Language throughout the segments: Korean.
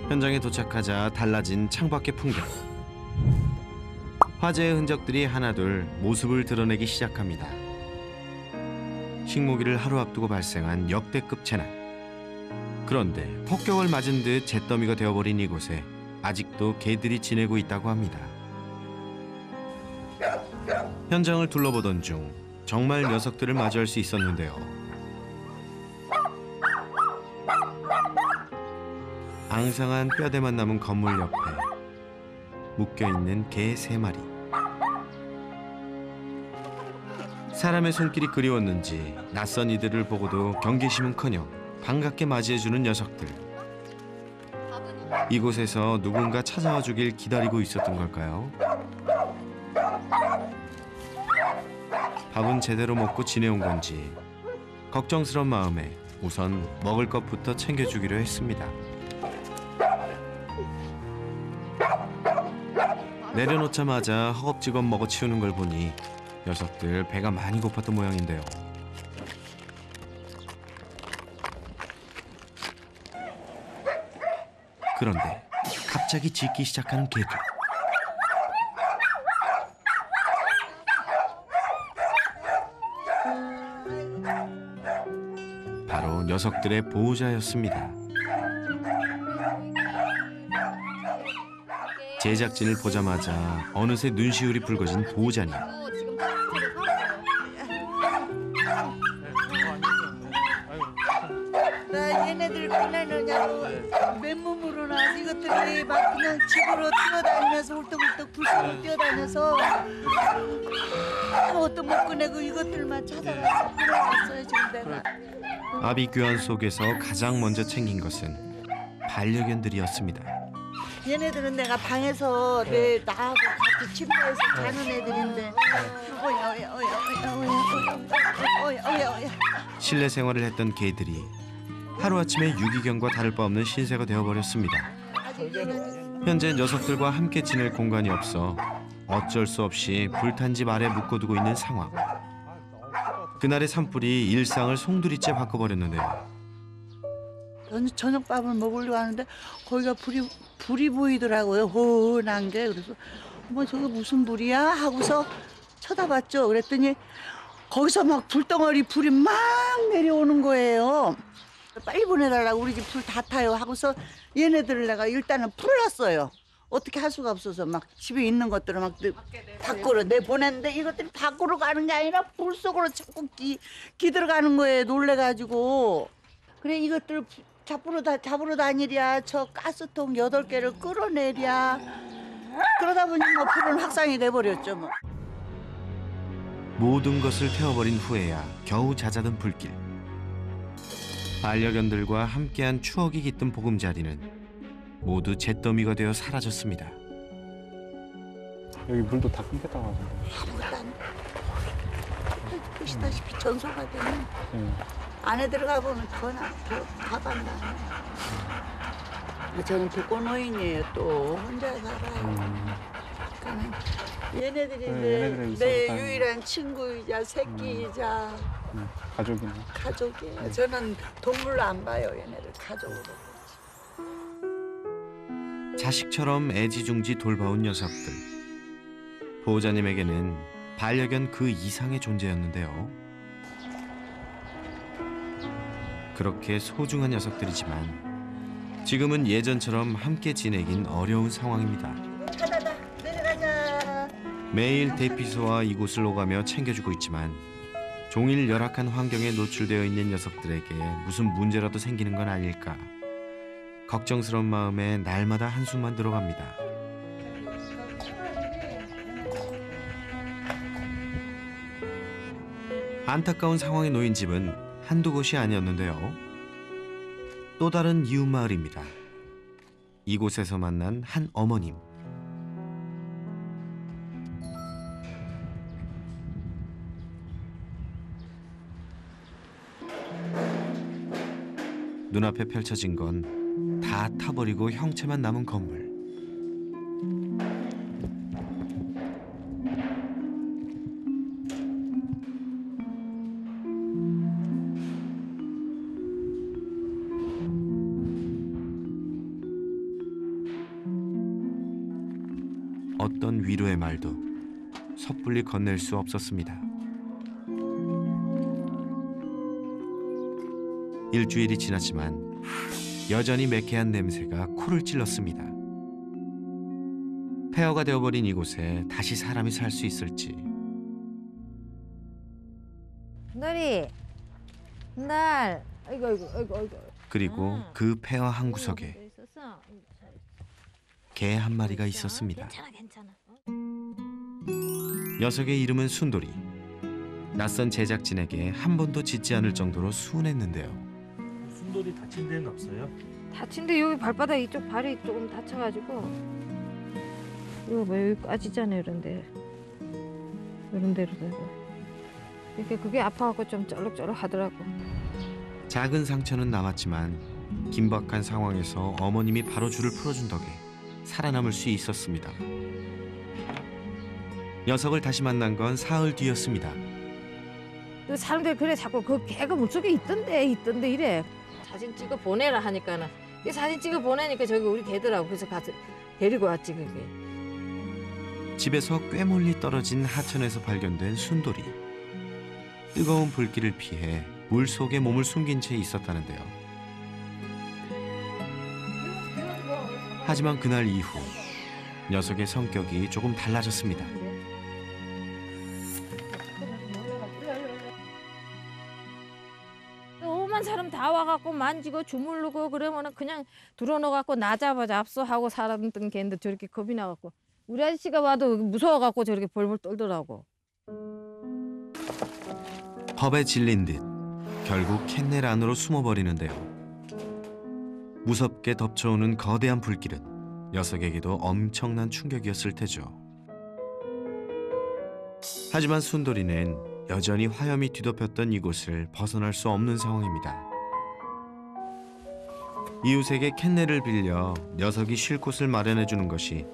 현장에 도착하자 달라진 창밖의 풍경. 화재의 흔적들이 하나둘 모습을 드러내기 시작합니다. 식모기를 하루 앞두고 발생한 역대급 재난. 그런데 폭격을 맞은 듯 잿더미가 되어버린 이곳에 아직도 개들이 지내고 있다고 합니다. 현장을 둘러보던 중 정말 녀석들을 마주할 수 있었는데요. 앙상한 뼈대만 남은 건물 옆에 묶여있는 개 3마리. 사람의 손길이 그리웠는지 낯선 이들을 보고도 경계심은커녕 반갑게 맞이해주는 녀석들. 이곳에서 누군가 찾아와 주길 기다리고 있었던 걸까요? 밥은 제대로 먹고 지내온 건지 걱정스러운 마음에 우선 먹을 것부터 챙겨주기로 했습니다. 내려놓자마자 허겁지겁 먹어치우는 걸 보니 녀석들 배가 많이 고팠던 모양인데요. 그런데 갑자기 짖기 시작하는 개들. 바로 녀석들의 보호자였습니다. 제작진을 보자마자 어느새 눈시울이 붉어진 보호자님. 나 얘네들 보내느냐고 맨몸으로나 이것들이 막 그냥 집으로 뛰어다니면서 훌떡훌떡 불쑥 뛰어다녀서 아무것도 못 꺼내고 이것들만 찾아가서 끌어왔어요 지금 내가. 아비규환 속에서 가장 먼저 챙긴 것은 반려견들이었습니다. 얘네들은 내가 방에서 내 나하고 같이 침대에서 자는 애들인데 어야 실내 생활을 했던 개들이 하루아침에 유기견과 다를 바 없는 신세가 되어버렸습니다. 현재 녀석들과 함께 지낼 공간이 없어 어쩔 수 없이 불탄 집 아래 묶어두고 있는 상황. 그날의 산불이 일상을 송두리째 바꿔버렸는데요. 저녁밥을 먹으려고 하는데 거기가 불이 보이더라고요. 호은한 게. 그래서 뭐 저게 무슨 불이야 하고서 쳐다봤죠. 그랬더니 거기서 막 불덩어리 불이 막 내려오는 거예요. 빨리 보내달라고 우리 집 불 다 타요 하고서 얘네들을 내가 일단은 풀었어요. 어떻게 할 수가 없어서 막 집에 있는 것들을 막 밖으로 내보냈는데 이것들이 밖으로 가는 게 아니라 불 속으로 자꾸 기들어가는 거예요. 놀래가지고. 그래 이것들 잡으러 다니랴 저 가스통 8개를 끌어내랴. 그러다 보니 뭐 불은 확산이 돼버렸죠 뭐. 모든 것을 태워버린 후에야 겨우 잦아든 불길. 반려견들과 함께한 추억이 깃든 보금자리는 모두 잿더미가 되어 사라졌습니다. 여기 물도 다 끊겼다고 하죠. 아무것도 안 돼. 보시다시피 전소가 되면 네. 안에 들어가 보면 더 가봤나. 저는 독거노인이에요. 또 혼자 살아요. 그러니까 얘네들이 얘네들이 내 있어서 유일한 친구이자 새끼이자 가족이네. 가족이에요. 저는 동물로 안 봐요. 얘네를 가족으로. 자식처럼 애지중지 돌봐온 녀석들. 보호자님에게는 반려견 그 이상의 존재였는데요. 그렇게 소중한 녀석들이지만 지금은 예전처럼 함께 지내긴 어려운 상황입니다. 가다다 내려가자. 매일 대피소와 이곳을 오가며 챙겨주고 있지만 종일 열악한 환경에 노출되어 있는 녀석들에게 무슨 문제라도 생기는 건 아닐까. 걱정스러운 마음에 날마다 한숨만 들어갑니다. 안타까운 상황에 놓인 집은 한두 곳이 아니었는데요. 또 다른 이웃마을입니다. 이곳에서 만난 한 어머님. 눈앞에 펼쳐진 건 다 타버리고 형체만 남은 건물. 어떤 위로의 말도 섣불리 건넬 수 없었습니다. 일주일이 지났지만 여전히 매캐한 냄새가 코를 찔렀습니다. 폐허가 되어버린 이곳에 다시 사람이 살 수 있을지. 순돌이, 순달, 아이고 아이고 아이고 아이고. 그리고 그 폐허 한 구석에 개 한 마리가 있었습니다. 괜찮아 괜찮아. 녀석의 이름은 순돌이. 낯선 제작진에게 한 번도 짖지 않을 정도로 순했는데요. 순돌이 다친 데는 없어요? 다친데 여기 발바닥 이쪽 발이 조금 다쳐가지고 이거 뭐 여기 까지잖아요 이런데 이런 데로 되고 이렇게 그게 아파갖고 좀 쩔룩쩔룩 하더라고. 작은 상처는 남았지만 긴박한 상황에서 어머님이 바로 줄을 풀어준 덕에 살아남을 수 있었습니다. 녀석을 다시 만난 건 사흘 뒤였습니다. 그 사람들이 그래 자꾸 그 개가 물속에 있던데 이래. 사진 찍어 보내라 하니까는 이 사진 찍어 보내니까 저기 우리 개더라고. 그래서 가서 데리고 왔지 그게. 집에서 꽤 멀리 떨어진 하천에서 발견된 순돌이. 뜨거운 불길을 피해 물 속에 몸을 숨긴 채 있었다는데요. 하지만 그날 이후 녀석의 성격이 조금 달라졌습니다. 오만 사람 다 와갖고 만지고 주물르고 그러면은 그냥 들어넣어갖고 나 잡소 하고 살았던 개인데 저렇게 겁이 나갖고 우리 아저씨가 와도 무서워갖고 저렇게 벌벌 떨더라고. 겁에 질린 듯 결국 캔넬 안으로 숨어버리는데요. 무섭게 덮쳐오는 거대한 불길은 녀석에게도 엄청난 충격이었을 테죠. 하지만 순돌이는 여전히 화염이 뒤덮였던 이곳을 벗어날 수 없는 상황입니다. 이웃에게 캔넬을 빌려 녀석이 쉴 곳을 마련해 주는 것이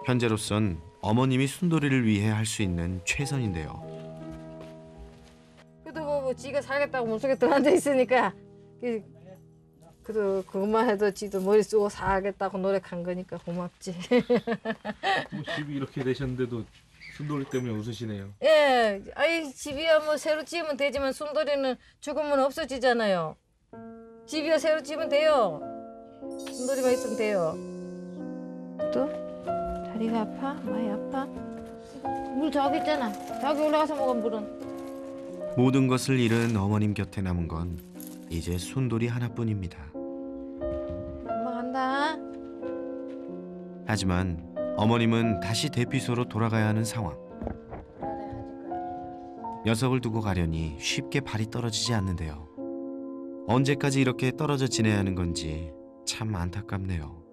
현재로선 어머님이 순돌이를 위해 할 수 있는 최선인데요. 그래도 뭐 지가 살겠다고 물속에 들어앉아 있으니까 그래도 그것만 해도 지도 머리 쓰고 살겠다고 노력한 거니까 고맙지. 뭐 집이 이렇게 되셨는데도 순돌이 때문에 웃으시네요. 예, 아이 집이야 뭐 새로 지으면 되지만 순돌이는 죽으면 없어지잖아요. 집이야 새로 지으면 돼요. 순돌이만 있으면 돼요. 또 다리가 아파? 많이 아파? 물 저기 있잖아. 저기 올라가서 먹어 물은. 모든 것을 잃은 어머님 곁에 남은 건 이제 순돌이 하나뿐입니다. 엄마 간다. 하지만 어머님은 다시 대피소로 돌아가야 하는 상황. 녀석을 두고 가려니 쉽게 발이 떨어지지 않는데요. 언제까지 이렇게 떨어져 지내야 하는 건지 참 안타깝네요.